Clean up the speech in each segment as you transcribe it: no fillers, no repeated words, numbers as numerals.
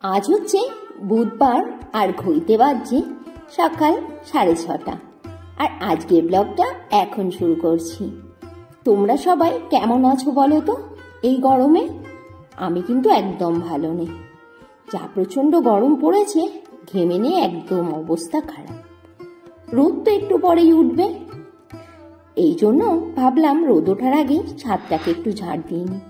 আজ হচ্ছে বুধবার আর ঘড়িতে বাজছে সকাল 6:30 আর আজকের ব্লগটা এখন শুরু করছি। তোমরা সবাই কেমন আছো বলো তো এই গরমে? আমি কিন্তু একদম ভালো নেই। যা প্রচন্ড গরম পড়েছে, ঘেমে নিয়ে একদম অবস্থা খারাপ। রোদ তো একটু পরেই উঠবে, এই জন্য ভাবলাম রোদ ওঠার আগে ছাদটাকে একটু ঝাড় দিয়ে নিই।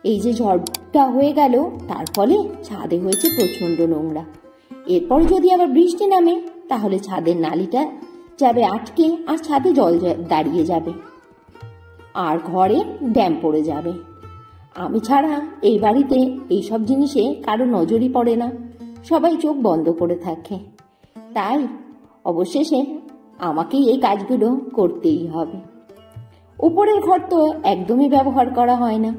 এই যে ঝড়টা হয়ে গেল, তার ফলে ছাদে হয়েছে প্রচন্ড নোংরা। এরপর যদি আবার বৃষ্টি নামে তাহলে ছাদের নালিটা যাবে আটকে আর ছাদে জল দাঁড়িয়ে যাবে আর ঘরে ড্যাম পড়ে যাবে। আমি ছাড়া এই বাড়িতে এইসব জিনিসে কারো নজরই পড়ে না, সবাই চোখ বন্ধ করে থাকে। তাই অবশেষে আমাকেই এই কাজগুলো করতেই হবে। উপরের ঘর তো একদমই ব্যবহার করা হয় না,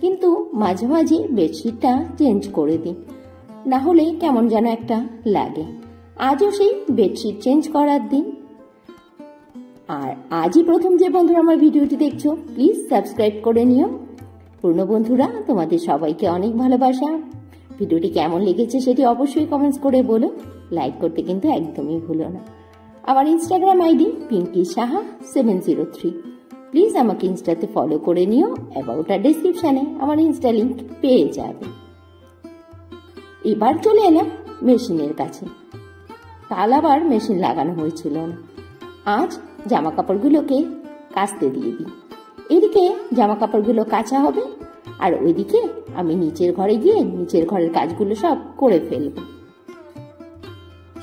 কিন্তু মাঝে মাঝে বেডশিটটা চেঞ্জ করে দিই, না হলে কেমন যেন একটা লাগে। আজও সেই বেডশিট চেঞ্জ করার দিন। আর আজই প্রথম যে বন্ধুরা আমার ভিডিওটি দেখছো, প্লিজ সাবস্ক্রাইব করে নিও। পুরনো বন্ধুরা, তোমাদের সবাইকে অনেক ভালোবাসা। ভিডিওটি কেমন লেগেছে সেটি অবশ্যই কমেন্টস করে বলো। লাইক করতে কিন্তু একদমই ভুলো না। আমার Instagram ID Pinki Saha 703। Please আমাকে ইনস্টাতে ফলো করে নিও। অ্যাবাউট আর ডেসক্রিপশানে আমার ইনস্টা লিঙ্ক পেয়ে যাবে। এবার চলে এলাম মেশিনের কাছে। কাল আবার মেশিন লাগানো হয়েছিল না। আজ জামা কাপড়গুলোকে কাচতে দিয়ে দিই। এদিকে জামা কাপড়গুলো কাচা হবে আর ওইদিকে আমি নিচের ঘরে গিয়ে নিচের ঘরের কাজগুলো সব করে ফেলব।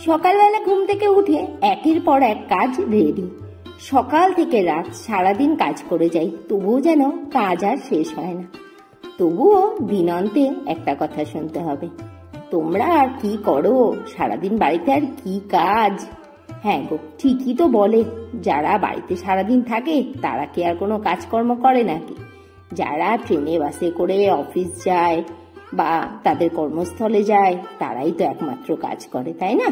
সকালবেলা ঘুম থেকে উঠে একের পর এক কাজ রেডি। সকাল থেকে রাত সারাদিন কাজ করে যাই, তবুও যেন কাজ আর শেষ হয় না। তবুও দিন অন্তে একটা কথা শুনতে হবে, তোমরা আর কি করো সারাদিন বাড়িতে, আর কি কাজ? হ্যাঁ গো, ঠিকই তো বলে, যারা বাড়িতে সারাদিন থাকে তারা কি আর কোনো কাজকর্ম করে নাকি? যারা ট্রেনে বাসে করে অফিস যায় বা তাদের কর্মস্থলে যায় তারাই তো একমাত্র কাজ করে, তাই না?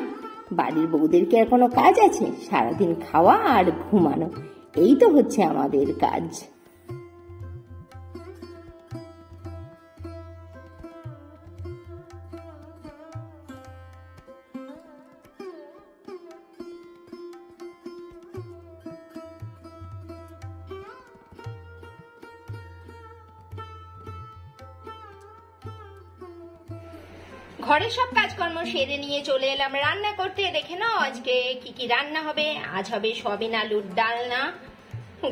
বাড়ির বউদের কি আর কোনো কাজ আছে? সারাদিন খাওয়া আর ঘুমানো, এই তো হচ্ছে আমাদের কাজ। ঘরের সব কাজকর্ম সেরে নিয়ে চলে এলাম রান্না করতে। দেখে নাও আজকে কি কি রান্না হবে। আজ হবে সয়াবিন আলুর ডালনা,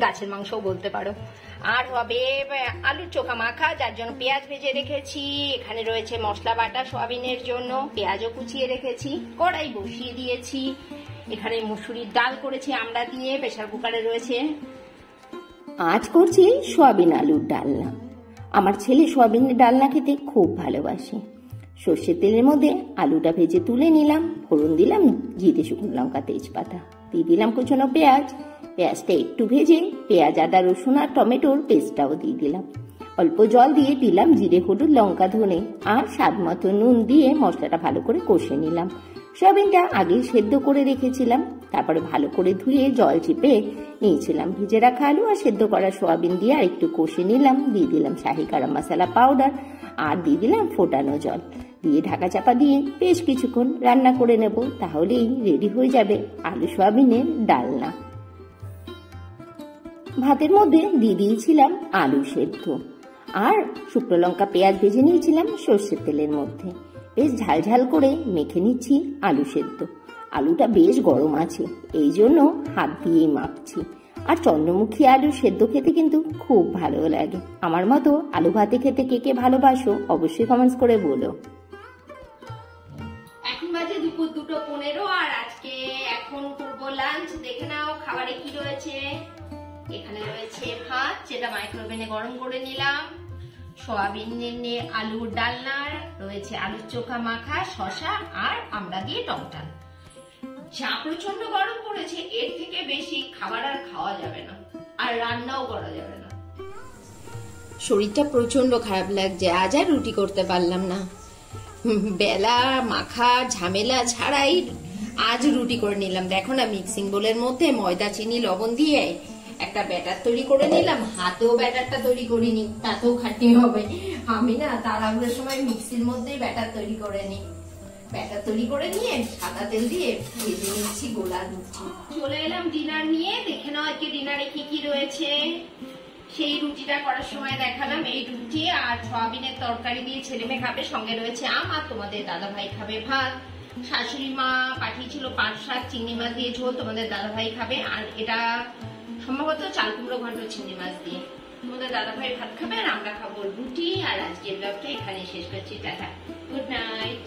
গাছের মাংসও বলতে পারো। আর হবে আলুর চোখা মাখা, যার জন্য পেঁয়াজ ভেজে রেখেছি। এখানে রয়েছে মশলা বাটা সয়াবিনের জন্য, পেঁয়াজও কুচিয়ে রেখেছি। কড়াই বসিয়ে দিয়েছি। এখানে মুসুরির ডাল করেছি আমরা দিয়ে, প্রেসার কুকারে রয়েছে। আজ করছি সয়াবিন আলুর ডালনা। আমার ছেলে সয়াবিনের ডালনা খেতে খুব ভালোবাসে। সর্ষের তেলের মধ্যে আলুটা ভেজে তুলে নিলাম, ফোড়ন দিলাম জিরে, শুকনো লঙ্কা, তেজপাতা, দিয়ে দিলাম কুচনো পেঁয়াজ। পেঁয়াজটা একটু ভেজে পেঁয়াজ, আদা, রসুন আর টমেটোর পেস্টটাও দিয়ে দিলাম। অল্প জল দিয়ে দিলাম জিরে, হলুদ, লঙ্কা, ধনে আর স্বাদ মতো নুন দিয়ে মশলাটা ভালো করে কষে নিলাম। সয়াবিনটা আগে সেদ্ধ করে রেখেছিলাম, তারপরে ভালো করে ধুয়ে জল চিপে নিয়েছিলাম। ভেজে রাখা আলু আর সেদ্ধ করা সয়াবিন দিয়ে আর একটু কষে নিলাম। দিয়ে দিলাম শাহি গরম মশলা পাউডার আর দিয়ে দিলাম ফোটানো জল দিয়ে ঢাকা চাপা দিয়ে বেশ কিছুক্ষণ রান্না করে নেব। তাহলেই রেডি হয়ে যাবে আলু সয়াবিনের ডালনা। ভাতের মধ্যে দিয়ে দিয়েছিলাম আলু সেদ্ধ আর শুকনো লঙ্কা, পেঁয়াজ ভেজে নিয়েছিলাম সর্ষের তেলের মধ্যে। বেশ ঝাল ঝাল করে মেখে নিচ্ছি আলু সেদ্ধ। আলুটা বেশ গরম আছে, এই জন্য হাত দিয়েই মাখছি। আর চন্দ্রমুখী আলু সেদ্ধ খেতে কিন্তু খুব ভালো লাগে। আমার মতো আলু ভাতে খেতে কে কে ভালোবাসো অবশ্যই কমেন্টস করে বলো। এখন বাজে দুপুর 2:15 আর আজকে এখন করবো লাঞ্চ। দেখে নাও খাবারে কি রয়েছে। এখানে রয়েছে ভাত, যেটা মাইক্রোওভেনে গরম করে নিলাম। সয়াবিন আলুর ডালনার রয়েছে আলুর চোখা মাখা, শসা আর আমড়া দিয়ে টক ডাল। যা প্রচন্ড গরম পড়েছে, এর থেকে বেশি খাবার আর খাওয়া যাবে না, আর রান্নাও করা যাবে না। শরীরটা প্রচন্ড খারাপ লাগছে, আজ আর রুটি করতে পারলাম না। বেলা মাখা ঝামেলা ছাড়াই আজ রুটি করে নিলাম। দেখো না, মিক্সিং বোলের মধ্যে ময়দা, চিনি, লবণ দিয়ে একটা ব্যাটার তৈরি করে নিলাম, হাতেও ব্যাটারটা তৈরি করিনি, তাতেও খাটনি হবে। আমি না তাড়াহুড়োর সময় মিক্সির মধ্যেই ব্যাটার তৈরি করে নিই। ব্যাটার তৈরি করে নিয়ে সাদা তেল দিয়ে ভেজে নিচ্ছি গোলা লুচি। চলে এলাম ডিনার নিয়ে, দেখে নাও আজকে ডিনারে কি কি রয়েছে। সেই রুটিটা করার সময় দেখালাম, এই রুটি আর সয়াবিনের তরকারি দিয়ে ছেলে মেয়ে খাবে, সঙ্গে রয়েছে আম, আর তোমাদের দাদা ভাই খাবে ভাত। শাশুড়ি মা পাঠিয়েছিল পাট শাক চিংড়ি মাছ দিয়ে ঝোল, তোমাদের দাদা ভাই খাবে। আর এটা সম্ভবত চাল কুমড়ো ঘন্ট চিংড়ি মাছ দিয়ে। তোমাদের দাদা ভাই ভাত খাবে আর আমরা খাবো রুটি। আর আজকে ব্লগটা এখানে শেষ করছি, টাটা, গুড নাইট।